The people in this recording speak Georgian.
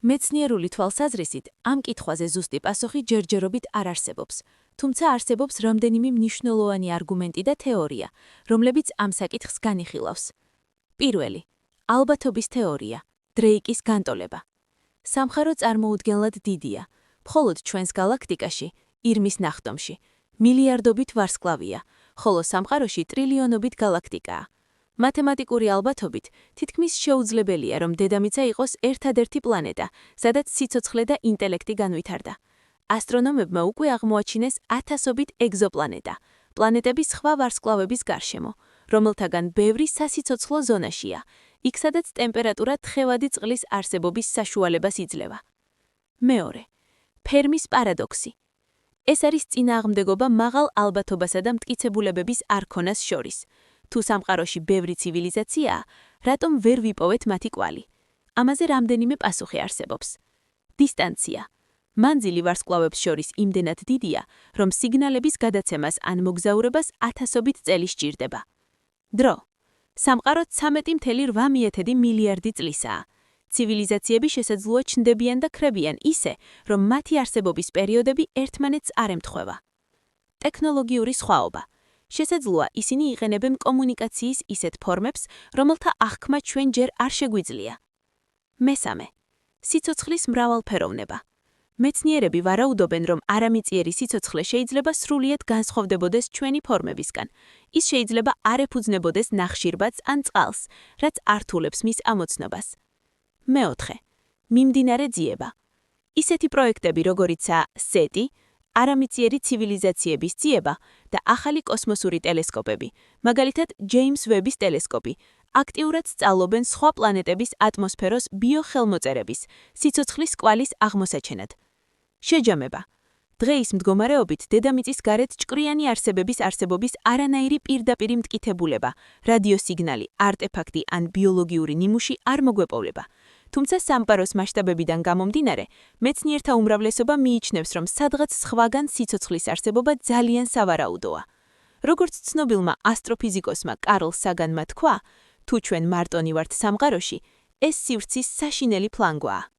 მეცნიერული თვალსაზრისით, ამ კითხვაზე ზუსტი პასუხი ჯერჯერობით არ არსებობს, თუმცა არსებობს რამდენიმე მნიშვნელოვანი არგუმენტი და თეორია, რომლებიც ამ საკითხს განიხილავს. პირველი, ალბათობის თეორია, დრეიკის განტოლება. სამხარო წარმოუდგენლად დიდია, მხოლოდ ჩვენს გალაქტიკაში, ირმის ნახტომში, მილიარდობით ვარსკვლავია, ხოლო სამყაროში ტრილიონობით გალაქტიკაა. მათემატიკური ალბათობით თითქმის შეუძლებელია, რომ დედამიწა იყოს ერთადერთი პლანეტა, სადაც სიცოცხლე და ინტელექტი განვითარდა. ასტრონომებმა უკვე აღმოაჩინეს ათასობით ეგზოპლანეტა, პლანეტები სხვა ვარსკვლავების გარშემო, რომელთაგან ბევრი სასიცოცხლო ზონაშია, იქ სადაც ტემპერატურა თხევადი წყლის არსებობის საშუალებას იძლევა. მეორე, ფერმის პარადოქსი. ეს არის წინააღმდეგობა მაღალ ალბათობასა და მტკიცებულებების არქონას შორის. თუ სამყაროში ბევრი ცივილიზაციაა, რატომ ვერ ვიპოვეთ მათი კვალი? ამაზე რამდენიმე პასუხი არსებობს. დისტანცია. მანძილი ვარსკვლავებს შორის იმდენად დიდია, რომ სიგნალების გადაცემას ან მოგზაურებას ათასობით წელი სჭირდება. დრო. სამყარო 13.8 მილიარდი წლისაა. ცივილიზაციები შესაძლოა ჩნდებიან და ქრებიან ისე, რომ მათი არსებობის პერიოდები ერთმანეთს არ ემთხვევა. ტექნოლოგიური სხვაობა. შესაძლოა ისინი იყენებენ კომუნიკაციის ისეთ ფორმებს, რომელთა აღქმა ჩვენ ჯერ არ შეგვიძლია. მესამე. სიცოცხლის მრავალფეროვნება. მეცნიერები ვარაუდობენ, რომ არამიწიერი სიცოცხლე შეიძლება სრულიად განსხვავდებოდეს ჩვენი ფორმებისგან. ის შეიძლება არ ეფუძნებოდეს ნახშირბადს ან წყალს, რაც ართულებს მის ამოცნობას. მეოთხე. მიმდინარე ძიება. ისეთი პროექტები, როგორიცაა SETI, არამიწიერი ცივილიზაციების ძიება და ახალი კოსმოსური ტელესკოპები, მაგალითად ჯეიმს ვების ტელესკოპი, აქტიურად სწავლობენ სხვა პლანეტების ატმოსფეროს ბიოხელმოწერების, სიცოცხლის კვალის აღმოსაჩენად. შეჯამება. დღეის მდგომარეობით დედამიწის გარეთ ჭკვიანი არსებების არსებობის არანაირი პირდაპირი მტკიცებულება, რადიოსიგნალი, არტეფაქტი ან ბიოლოგიური ნიმუში არ მოგვეპოვება. თუმცა სამყაროს მასშტაბებიდან გამომდინარე, მეცნიერთა უმრავლესობა მიიჩნევს, რომ სადღაც სხვაგან სიცოცხლის არსებობა ძალიან სავარაუდოა. როგორც ცნობილმა ასტროფიზიკოსმა კარლ საგანმა თქვა, თუ ჩვენ მარტონი ვართ სამყაროში, ეს სივრცის საშინელი ფლანგვაა.